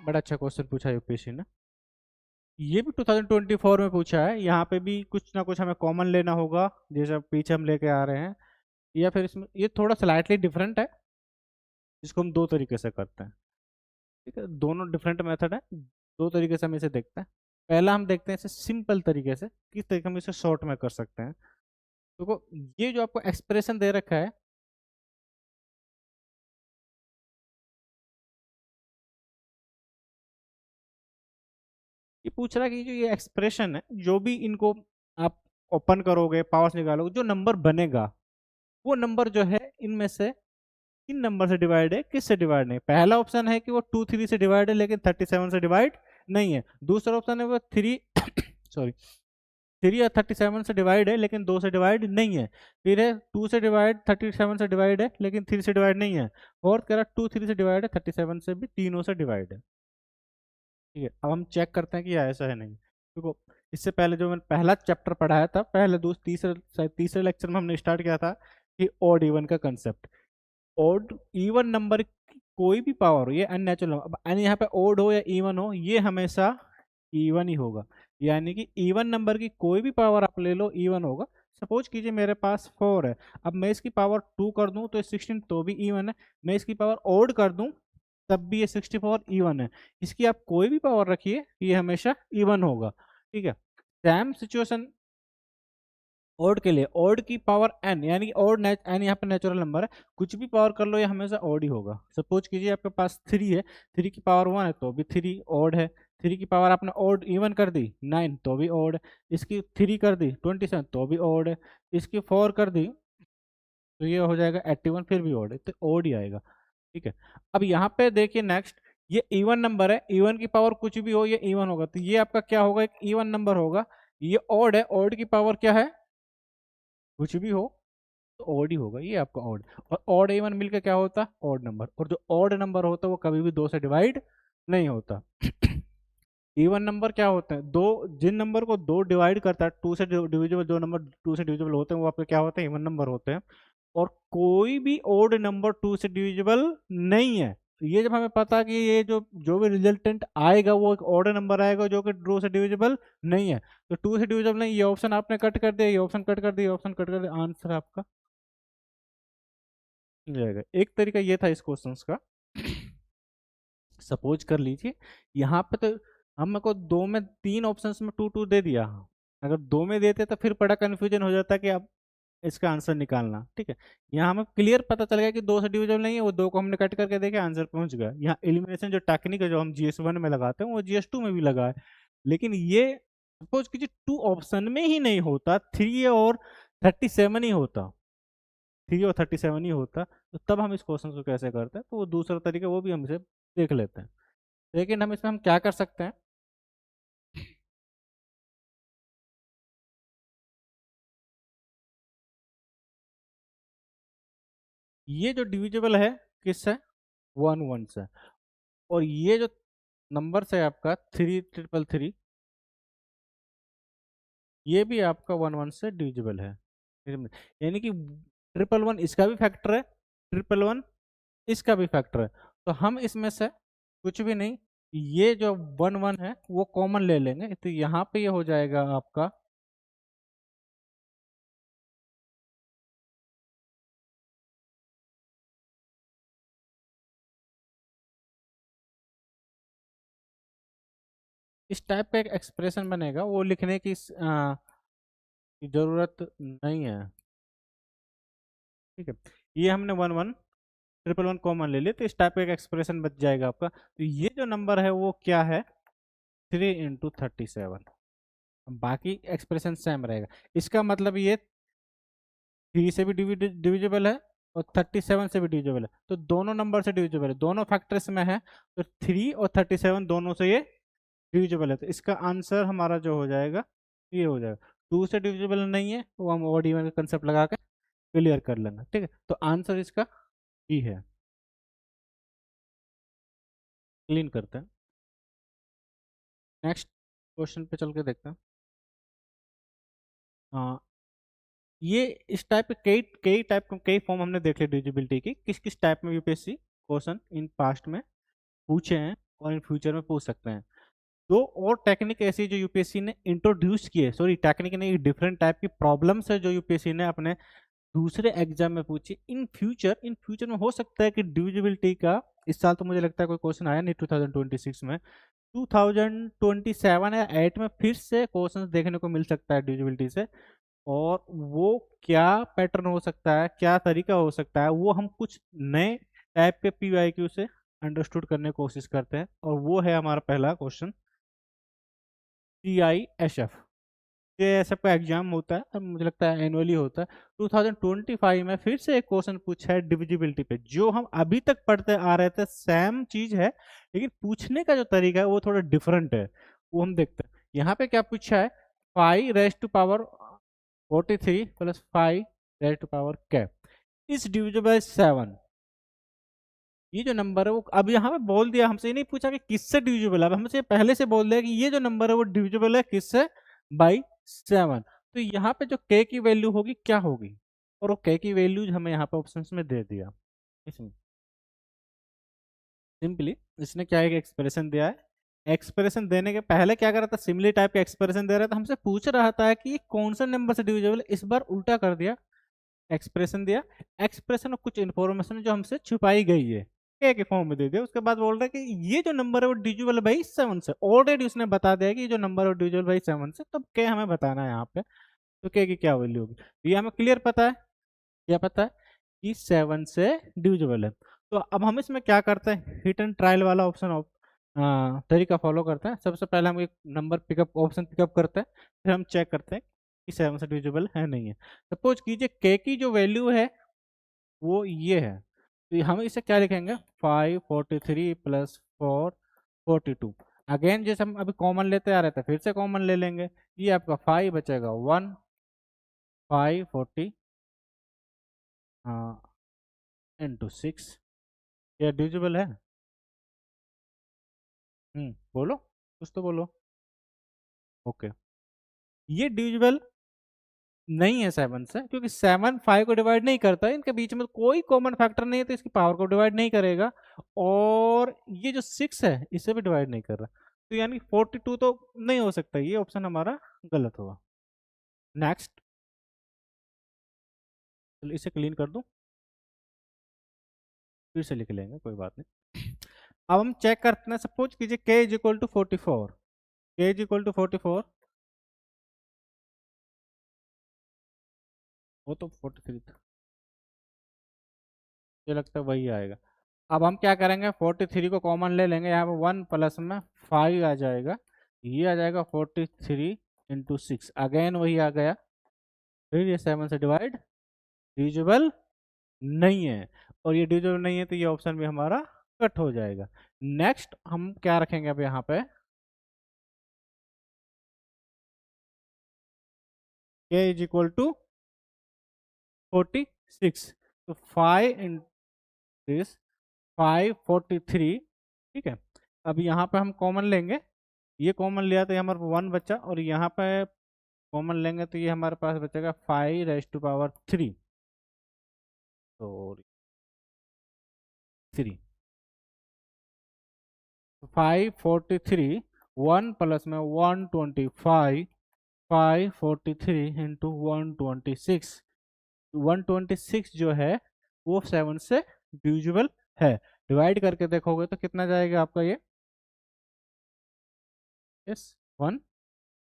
बड़ा अच्छा क्वेश्चन पूछा यूपीएससी ने। ये भी 2024 में पूछा है। यहाँ पे भी कुछ ना कुछ हमें कॉमन लेना होगा, जैसे अब पीछे हम लेके आ रहे हैं, या फिर इसमें ये थोड़ा स्लाइटली डिफरेंट है, जिसको हम दो तरीके से करते हैं। ठीक है, दोनों डिफरेंट मेथड है, दो तरीके से हम इसे देखते हैं। पहला हम देखते हैं इसे सिंपल तरीके से, किस तरीके हम इसे शॉर्ट में कर सकते हैं। देखो, ये जो आपको एक्सप्रेशन दे रखा है, ये पूछ रहा है कि जो ये एक्सप्रेशन है, जो भी इनको आप ओपन करोगे, पावर्स निकालोगे, जो नंबर बनेगा वो नंबर जो है इनमें से किन नंबर से डिवाइड है, किससे डिवाइड नहीं। पहला ऑप्शन है कि वो 2 3 से डिवाइड है लेकिन 37 से डिवाइड नहीं है। दूसरा ऑप्शन है वो 3 सॉरी 3 या 37 से डिवाइड है लेकिन 2 से डिवाइड नहीं है। फिर है 2 से डिवाइड 37 से डिवाइड है लेकिन 3 से डिवाइड नहीं है। और कह रहा 2 3 से डिवाइड है, 37 से भी तीनों से डिवाइड है। ठीक है, अब हम चेक करते हैं कि यह ऐसा है नहीं। देखो, इससे पहले जो मैंने पहला चैप्टर पढ़ाया था, पहले दूसरे तीसरे शायद तीसरे लेक्चर में हमने स्टार्ट किया था कि ऑड इवन का कंसेप्ट। ऑड इवन नंबर की कोई भी पावर हो, ये अननेचुरल हो, अब यहाँ पे ऑड हो या इवन हो, ये हमेशा इवन ही होगा। यानी कि इवन नंबर की कोई भी पावर आप ले लो, इवन होगा। सपोज कीजिए मेरे पास 4 है, अब मैं इसकी पावर 2 कर दूं तो 16, तो भी इवन है। मैं इसकी पावर ऑड कर दूं तब भी ये 64 इवन है। इसकी आप कोई भी पावर रखिए, ये हमेशा इवन होगा। ठीक है, सेम सिचुएशन ऑड के लिए। ऑड की पावर एन, यानी कि ऑड एन यहाँ पे नेचुरल नंबर है, कुछ भी पावर कर लो ये हमेशा ऑड ही होगा। सपोज कीजिए आपके पास 3 है, 3 की पावर 1 है तो भी 3 ऑड है। 3 की पावर आपने ऑड इवन कर दी 9 तो भी ऑड है। इसकी 3 कर दी 27 तो भी ऑड है। इसकी 4 कर दी तो ये हो जाएगा 81, फिर भी ऑड है, तो ऑड ही आएगा। ठीक है, अब यहाँ पे देखिए नेक्स्ट, ये इवन नंबर है, इवन की पावर कुछ भी हो ये इवन होगा, तो ये आपका क्या होगा, एक इवन नंबर होगा। ये ऑड है, ऑड की पावर क्या है, कुछ भी हो तो ऑड ही होगा, ये आपका ऑड। और ऑड इवन मिलकर क्या होता है, ऑड नंबर। और जो ऑड नंबर होता है वो कभी भी 2 से डिवाइड नहीं होता। इवन नंबर क्या होता है, दो, जिन नंबर को 2 डिवाइड करता है, 2 से डिविजिबल, जो नंबर 2 से डिविजिबल होते हैं वो आपके क्या होते हैं, इवन नंबर होते हैं। और कोई भी ओड नंबर 2 से डिविजिबल नहीं है। तो ये जब हमें पता है कि ये जो जो भी रिजल्टेंट आएगा वो एक ऑड नंबर आएगा जो कि 2 से डिविजिबल नहीं है, तो 2 से डिविजिबल नहीं, ये ऑप्शन आपने कट कर दिया, ये ऑप्शन कट कर दिया, ये ऑप्शन कट कर दिया, आंसर आपका मिल जाएगा। एक तरीका ये था इस क्वेश्चन का। सपोज कर लीजिए यहाँ पे तो हमको को दो में 3 ऑप्शंस में 2 2 दे दिया। अगर दो में देते तो फिर बड़ा कंफ्यूजन हो जाता कि अब इसका आंसर निकालना। ठीक है, यहाँ हमें क्लियर पता चल गया कि 2 से डिविजन नहीं है, वो 2 को हमने कट करके देखे, आंसर पहुंच गया। यहाँ एलिमिनेशन जो टेक्निक है जो हम GS1 में लगाते हैं वो GS2 में भी लगा है। लेकिन ये सपोज कीजिए 2 ऑप्शन में ही नहीं होता, 3 और 37 ही होता, 3 और 37 ही होता, तो तब हम इस क्वेश्चन को कैसे करते हैं, तो वो दूसरा तरीका वो भी हम इसे देख लेते हैं। लेकिन हम इसमें हम क्या कर सकते हैं, ये जो डिविजिबल है किससे, 1 1 से। और ये जो नंबर से आपका 3 3 3 ये भी आपका 1 1 से डिविजिबल है। यानी कि 1 1 1 इसका भी फैक्टर है, 1 1 1 इसका भी फैक्टर है। तो हम इसमें से कुछ भी नहीं, ये जो 1 1 है वो कॉमन ले लेंगे, तो यहाँ पे ये हो जाएगा आपका, इस टाइप का एक एक्सप्रेशन बनेगा, वो लिखने की की जरूरत नहीं है। ठीक है, ये हमने 1 1 1 1 कॉमन ले लिया, तो इस टाइप का एक एक्सप्रेशन बच जाएगा आपका। तो ये जो नंबर है वो क्या है, 3 × 37। बाकी एक्सप्रेशन सेम रहेगा। इसका मतलब ये 3 से भी डिविजिबल है और 37 से भी डिविजिबल है, तो दोनों नंबर से डिविजिबल है, दोनों फैक्टर्स में है। तो 3 और 37 दोनों से ये डिविजिबल है, तो इसका आंसर हमारा जो हो जाएगा ये हो जाएगा। 2 से डिविजिबल नहीं है वो हम ऑड इवन का कंसेप्ट लगा के क्लियर कर लेंगे। ठीक है, तो आंसर इसका ई है। क्लीन करते हैं, नेक्स्ट क्वेश्चन पे चल के देखते हैं। हाँ, ये इस टाइप के कई कई टाइप कई फॉर्म हमने देख लिए डिविजिबिलिटी की, किस किस टाइप में यूपीएससी क्वेश्चन इन पास्ट में पूछे हैं। और इन फ्यूचर में पूछ सकते हैं। दो और टेक्निक ऐसी जो यूपीएससी ने इंट्रोड्यूस किए, सॉरी टेक्निक नहीं, डिफरेंट टाइप की प्रॉब्लम्स है जो यूपीएससी ने अपने दूसरे एग्जाम में पूछी। इन फ्यूचर में हो सकता है कि डिविजिबिलिटी का, इस साल तो मुझे लगता है कोई क्वेश्चन आया नहीं 2026 में, 2027 या 8 में फिर से क्वेश्चंस देखने को मिल सकता है डिविजिबिलिटी से। और वो क्या पैटर्न हो सकता है, क्या तरीका हो सकता है, वो हम कुछ नए टाइप के पीवाईक्यू से अंडरस्टूड करने की कोशिश करते हैं। और वो है हमारा पहला क्वेश्चन, CISF। CISF का एग्जाम होता है, अब मुझे लगता है एनुअली होता है। 2025 में फिर से एक क्वेश्चन पूछा है डिविजिबिलिटी पे, जो हम अभी तक पढ़ते आ रहे थे, सेम चीज है, लेकिन पूछने का जो तरीका है वो थोड़ा डिफरेंट है। वो हम देखते हैं यहाँ पे क्या पूछा है। 5 raised to power 43 plus 5 raised to power is divisible by 7। ये जो नंबर है वो अब यहाँ पे बोल दिया, हमसे ये नहीं पूछा कि किससे डिविजिबल है, अब हमसे पहले से बोल दिया कि ये जो नंबर है वो डिविजिबल है किससे, बाई 7। तो यहाँ पे जो k की वैल्यू होगी क्या होगी, और वो k की वैल्यू हमें यहाँ पे ऑप्शंस में दे दिया। इसमें सिंपली इसने क्या एक एक्सप्रेशन दिया है, एक्सप्रेशन देने के पहले क्या कर रहा था, सिमिलर टाइप का एक्सप्रेशन दे रहा था, हमसे पूछ रहा था कि ये कौन सा नंबर से डिविजिबल है। इस बार उल्टा कर दिया, एक्सप्रेशन दिया, एक्सप्रेशन और कुछ इन्फॉर्मेशन जो हमसे छुपाई गई है के फॉर्म में दे दिया। उसके बाद बोल रहा है कि ये जो नंबर है वो डिविजिबल है बाई 7 से। ऑलरेडी उसने बता दिया कि ये जो नंबर है वो डिविजिबल बाई 7 से, तब के हमें बताना है यहाँ पे। तो के की क्या वैल्यू होगी, तो ये हमें क्लियर पता है, क्या पता है कि 7 से डिविजिबल है। तो अब हम इसमें क्या करते हैं, हिट एंड ट्रायल वाला ऑप्शन तरीका फॉलो करते हैं। सबसे पहले हम एक नंबर पिकअप ऑप्शन पिकअप करते हैं, फिर हम चेक करते हैं कि 7 से डिविजिबल है नहीं है। सपोज कीजिए के की जो वैल्यू है वो ये है, तो हम इसे क्या लिखेंगे, 543 प्लस 442। अगेन जैसे हम अभी कॉमन लेते आ रहे थे, फिर से कॉमन ले लेंगे, ये आपका 5 बचेगा 1, 540 इंटू 6। ये डिविजिबल है। बोलो, कुछ तो बोलो। ओके, ये डिविजिबल नहीं है 7 से, क्योंकि 7 5 को डिवाइड नहीं करता है, इनके बीच में कोई कॉमन फैक्टर नहीं है, तो इसकी पावर को डिवाइड नहीं करेगा। और ये जो 6 है इसे भी डिवाइड नहीं कर रहा, तो यानी 42 तो नहीं हो सकता, ये ऑप्शन हमारा गलत होगा। नेक्स्ट, चलो इसे क्लीन कर दूं, फिर से लिख लेंगे, कोई बात नहीं। अब हम चेक करते हैं, सपोज कीजिए k is equal to 44, k is equal to 44, वो तो 43 था, मुझे लगता है वही आएगा। अब हम क्या करेंगे, 43 को कॉमन ले लेंगे, यहाँ पे 1 प्लस में 5 आ जाएगा, ये आ जाएगा 43 इंटू 6, अगेन वही आ गया। फिर ये 7 से डिवाइड, डिविजिबल नहीं है, और ये डिविजिबल नहीं है तो ये ऑप्शन भी हमारा कट हो जाएगा। नेक्स्ट हम क्या रखेंगे अब यहाँ पे, k इज इक्वल टू 46, तो 5 इन दिस 543, ठीक है। अब यहाँ पे हम कॉमन लेंगे, ये कॉमन लिया तो ये हमारे 1 बचा, और यहाँ पे कॉमन लेंगे तो ये हमारे पास बचेगा 5 raised to power 3, तो 3, 543, 1 प्लस में 125, 543 इंटू 126, 126 जो है वो 7 से डिविजिबल है। डिवाइड करके देखोगे तो कितना जाएगा आपका ये, यस 1,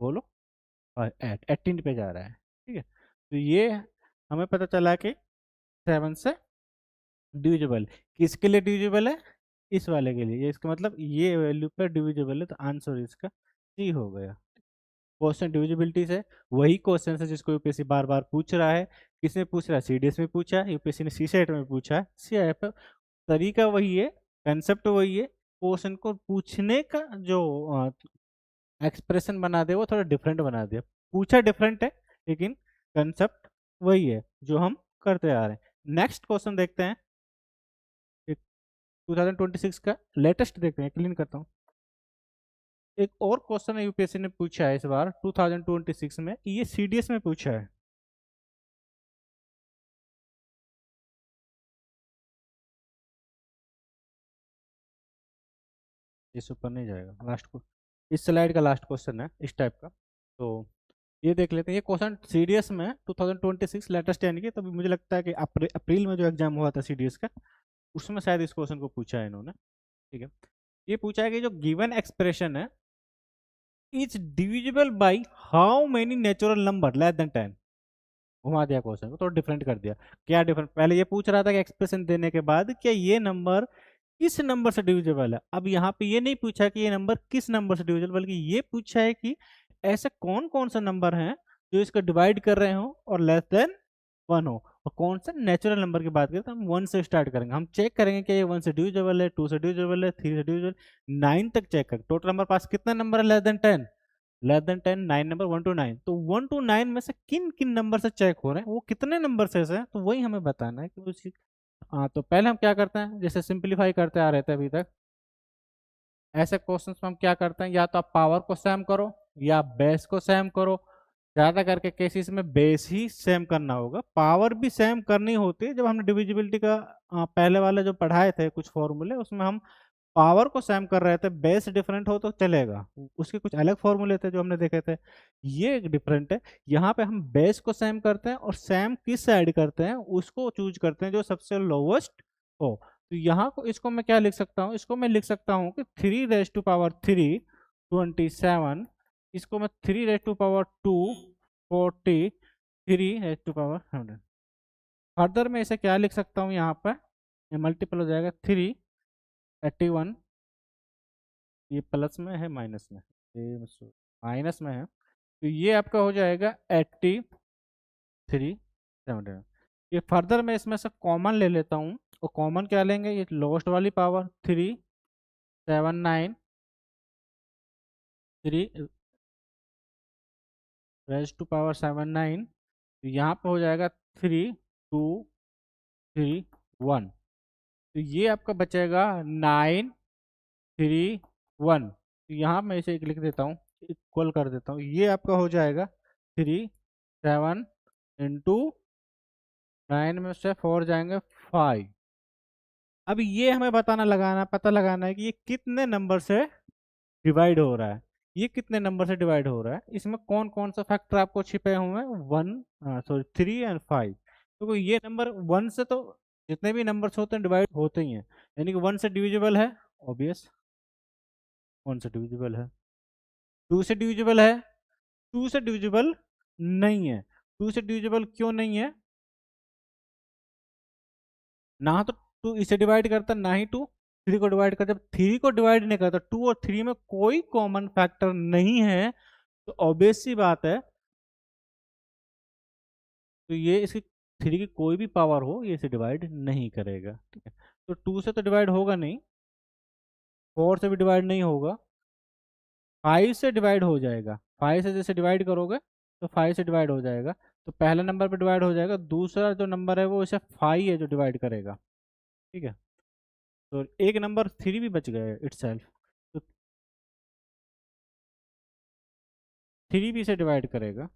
बोलो, और 18 पे जा रहा है, ठीक है। तो ये हमें पता चला कि 7 से डिविजिबल, किसके लिए डिविजिबल है, इस वाले के लिए, ये इसका मतलब ये वैल्यू पर डिविजिबल है, तो आंसर इसका सी हो गया। क्वेश्चन डिविजिबिलिटी से, वही क्वेश्चन है जिसको यूपीएससी बार बार पूछ रहा है। किसने पूछ रहा है, सीडीएस में पूछा है, यूपीएससी ने सीसेट में पूछा है, सीआईएफ, तरीका वही है, कंसेप्ट वही है, क्वेश्चन को पूछने का जो एक्सप्रेशन बना दे वो थोड़ा डिफरेंट बना दिया। पूछा डिफरेंट है, लेकिन कंसेप्ट वही है जो हम करते आ रहे हैं। नेक्स्ट क्वेश्चन देखते हैं, 2026 का लेटेस्ट देखते हैं, क्लीन करता हूँ। एक और क्वेश्चन है यूपीएससी ने पूछा है इस बार 2026 में, ये सीडीएस में पूछा है। इस ऊपर नहीं जाएगा। लास्ट को इस स्लाइड का लास्ट क्वेश्चन है इस टाइप का। तो ये देख लेते हैं। ये क्वेश्चन सीडीएस में 2026 लेटेस्ट यानी कि तभी मुझे लगता है कि अप्रैल में जो एग्जाम हुआ था सीडीएस का, उसमें शायद इस क्वेश्चन को पूछा है इन्होंने। ठीक है, ये पूछा है कि जो गिवन एक्सप्रेशन है is divisible by how many natural number less than 10। घुमा दिया क्वेश्चन को, थोड़ा डिफरेंट कर दिया। क्या डिफरेंट, पहले ये पूछ रहा था कि एक्सप्रेशन देने के बाद क्या ये नंबर किस नंबर से डिविजिबल है। अब यहाँ पे ये नहीं पूछा कि ये नंबर किस नंबर से डिविजिबल, बल्कि ये पूछा है कि ऐसे कौन कौन सा नंबर हैं जो इसको डिवाइड कर रहे हो और लेस देन 1 हो। और कौन सा नेचुरल नंबर की बात करें तो हम 1 से स्टार्ट करेंगे। हम चेक करेंगे कि ये 1 से डिविजिबल है, 2 से डिविजिबल है, 3 से डिविजिबल, 9 तक चेक करेंगे। टोटल नंबर पास कितना नंबर है less than 10, less than 10 9 number 1 to 9। तो 1 टू 9 में से किन किन नंबर से चेक हो रहे हैं, वो कितने नंबर से है, तो वही हमें बताना है कि उसी। हाँ, तो पहले हम क्या करते हैं, जैसे सिंप्लीफाई करते आ रहे थे अभी तक, ऐसे क्वेश्चंस में हम क्या करते हैं, या तो आप पावर को सेम करो या बेस को सेम करो। ज्यादा करके केसेस में बेस ही सेम करना होगा, पावर भी सेम करनी होती है। जब हमने डिविजिबिलिटी का पहले वाले जो पढ़ाए थे कुछ फॉर्मूले, उसमें हम पावर को सेम कर रहे थे, बेस डिफरेंट हो तो चलेगा, उसके कुछ अलग फॉर्मूले थे जो हमने देखे थे। ये एक डिफरेंट है। यहाँ पे हम बेस को सेम करते हैं और सेम किस से ऐड करते हैं उसको चूज करते हैं जो सबसे लोवेस्ट हो। तो यहाँ को इसको मैं क्या लिख सकता हूँ, इसको मैं लिख सकता हूँ कि 3 रेज टू पावर 3 27। इसको मैं 3 raise to power 2 40, 3 raise to power 100। Further में इसे क्या लिख सकता हूँ, यहाँ पर मल्टीपल हो जाएगा 3 81। ये प्लस में है माइनस में, ये माइनस में है, तो ये आपका हो जाएगा 83 70। ये फर्दर मैं इसमें से कॉमन ले लेता हूँ, और कॉमन क्या लेंगे, ये लोएस्ट वाली पावर 379, 3 रेज टू पावर 79। तो यहाँ पे हो जाएगा 3231। तो ये आपका बचेगा 931। तो यहाँ मैं इसे एक लिख देता हूँ, इक्वल कर देता हूँ। ये आपका हो जाएगा 7 इंटू 9 में से 4 जाएंगे 5। अब ये हमें पता लगाना है कि ये कितने नंबर से डिवाइड हो रहा है। ये कितने नंबर से डिवाइड हो रहा है, इसमें कौन कौन सा फैक्टर आपको छिपे हुए हैं, 3 एंड 5। तो ये नंबर 1 से तो जितने भी नंबर्स होते हैं डिवाइड होते ही हैं, यानी कि 1 से डिविजिबल है, ऑब्वियस 1 से डिविजिबल है। 2 से डिविजिबल है, 2 से डिविजिबल नहीं है। 2 से डिविजिबल क्यों नहीं है, ना तो 2 इसे डिवाइड करता, ना ही 2 3 को डिवाइड करता। जब 3 को डिवाइड नहीं करता, 2 और 3 में कोई कॉमन फैक्टर नहीं है, तो ऑब्वियस सी बात है, तो ये इसकी 3 की कोई भी पावर हो ये इसे डिवाइड नहीं करेगा। ठीक है, तो 2 से तो डिवाइड होगा नहीं, 4 से भी डिवाइड नहीं होगा, 5 से डिवाइड हो जाएगा। 5 से जैसे डिवाइड करोगे तो 5 से डिवाइड हो जाएगा, तो पहले नंबर पे डिवाइड हो जाएगा, दूसरा जो नंबर है वो इसे 5 है जो डिवाइड करेगा। ठीक है, तो एक नंबर 3 भी बच गया इटसेल्फ, तो 3 भी इसे डिवाइड करेगा।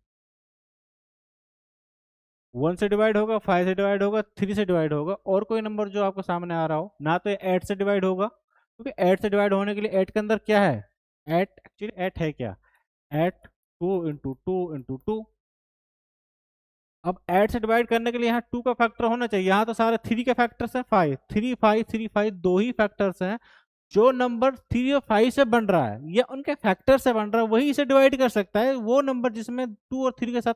1 से डिवाइड होगा, 5 से डिवाइड होगा, 3 से डिवाइड होगा। और कोई नंबर जो आपको सामने आ रहा हो, ना तो 8 से डिवाइड होगा, क्योंकि 8 से डिवाइड होने के लिए 8 के अंदर क्या है, 8 एक्चुअली 8 है क्या, 8 2 इंटू 2 इंटू 2। अब 8 से डिवाइड करने के लिए यहाँ 2 का फैक्टर होना चाहिए, यहाँ तो सारे 3 के फैक्टर्स हैं, 5 3 5 3 5 दो ही फैक्टर्स हैं। जो नंबर 3 और 5 से बन रहा है या उनके फैक्टर से बन रहा है वही इसे डिवाइड कर सकता है। वो नंबर जिसमें 2 और 3 के साथ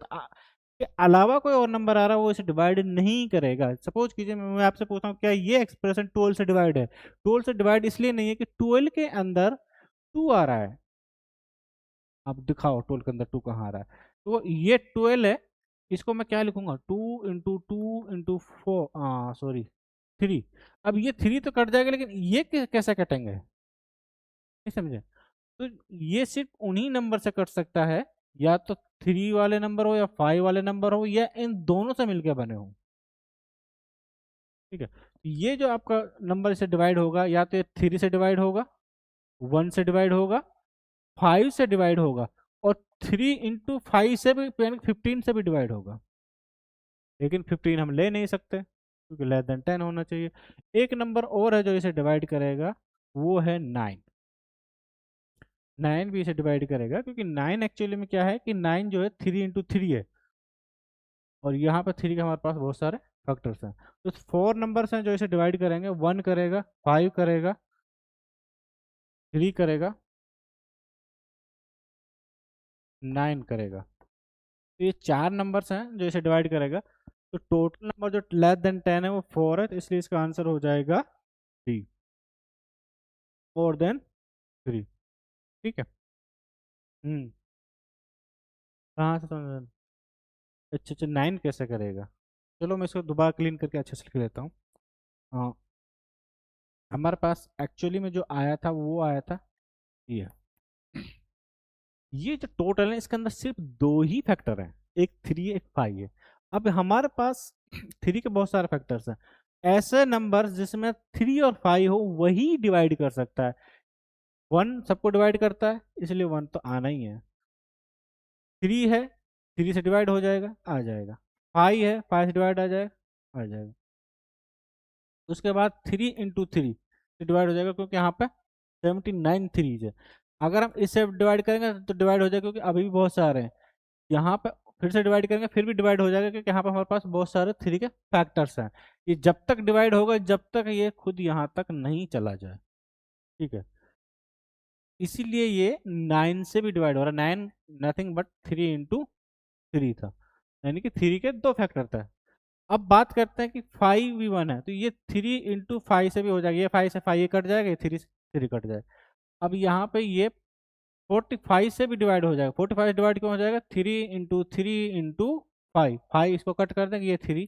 के अलावा कोई और नंबर आ रहा है वो इसे डिवाइड नहीं करेगा। सपोज कीजिए मैं आपसे पूछता हूँ क्या ये एक्सप्रेशन 12 से डिवाइड है। 12 से डिवाइड इसलिए नहीं है कि 12 के अंदर 2 आ रहा है। अब दिखाओ 12 के अंदर 2 कहाँ आ रहा है, तो ये 12 है। इसको मैं क्या लिखूंगा, 2 इंटू 2 इंटू 4, सॉरी 3। अब ये 3 तो कट जाएगा, लेकिन ये कैसे कटेंगे, नहीं समझे। तो ये सिर्फ उन्हीं नंबर से कट सकता है, या तो 3 वाले नंबर हो या 5 वाले नंबर हो, या इन दोनों से मिलकर बने हो। ठीक है, ये जो आपका नंबर से डिवाइड होगा, या तो 3 से डिवाइड होगा, 1 से डिवाइड होगा, 5 से डिवाइड होगा, और 3 इंटू 5 से भी 15 से भी डिवाइड होगा। लेकिन 15 हम ले नहीं सकते क्योंकि लेस देन 10 होना चाहिए। एक नंबर और है जो इसे डिवाइड करेगा, वो है 9। 9 भी इसे डिवाइड करेगा, क्योंकि 9 एक्चुअली में क्या है कि 9 जो है 3 × 3 है, और यहाँ पे 3 के हमारे पास बहुत सारे फैक्टर्स हैं। तो 4 नंबर्स हैं जो इसे डिवाइड करेंगे, 1 करेगा, 5 करेगा, 3 करेगा, 9 करेगा। तो ये 4 नंबर्स हैं जो इसे डिवाइड करेगा। तो टोटल नंबर जो लेस देन 10 है वो 4 है, तो इसलिए इसका आंसर हो जाएगा डी, मोर देन 3। ठीक है। हम्म। कहाँ से समझ? अच्छा अच्छा, 9 कैसे करेगा? चलो मैं इसको दोबारा क्लीन करके अच्छे से लिख लेता हूँ। हाँ, हमारे पास एक्चुअली में जो आया था वो आया था ये। ये जो टोटल है इसके अंदर सिर्फ 2 ही फैक्टर हैं, एक 3 एक 5 है। अब हमारे पास 3 के बहुत सारे फैक्टर्स हैं। ऐसे नंबर जिसमें 3 और 5 हो वही डिवाइड कर सकता है। 1 सबको डिवाइड करता है, इसलिए 1 तो आना ही है। 3 है, 3 से डिवाइड हो जाएगा, आ जाएगा। 5 है, 5 से डिवाइड आ जाएगा, आ जाएगा। उसके बाद 3 × 3 से डिवाइड हो जाएगा, क्योंकि यहाँ पे 79 थ्रीज है। अगर हम इससे डिवाइड करेंगे तो डिवाइड हो जाएगा, क्योंकि अभी भी बहुत सारे हैं। यहाँ पे फिर से डिवाइड करेंगे फिर भी डिवाइड हो जाएगा, क्योंकि यहाँ पे हमारे पास बहुत सारे 3 के फैक्टर्स हैं। ये जब तक डिवाइड होगा जब तक ये खुद यहाँ तक नहीं चला जाए। ठीक है, इसीलिए ये 9 से भी डिवाइड हो रहा है। 9 नथिंग बट 3 × 3 था, यानी कि 3 के 2 फैक्टर था। अब बात करते हैं कि 5 भी 1 है, तो ये 3 × 5 से भी हो जाएगा। ये 5 से 5 ये कट जाएगा, ये 3 से 3 कट जाएगा। अब यहाँ पे ये 45 से भी डिवाइड हो जाएगा। 45 डिवाइड क्यों हो जाएगा? 3 × 3 × 5, 5 इसको कट कर देंगे, ये 3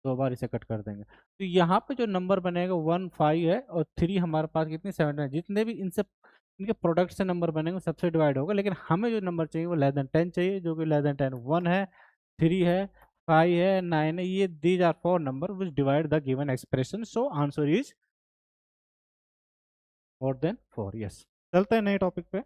दो बार इसे कट कर देंगे। तो यहाँ पे जो नंबर बनेगा 1 5 है, और 3 हमारे पास कितनी 7 है। जितने भी इनसे इनके प्रोडक्ट से नंबर बनेंगे सबसे डिवाइड होगा, लेकिन हमें जो नंबर चाहिए वो लेस देन 10 चाहिए, जो कि लेस देन 10 1 है, 3 है, 5 है, 9 है। ये these are 4 number which divide the given expression, so answer is more than 4। Yes, चलते हैं नए टॉपिक पे।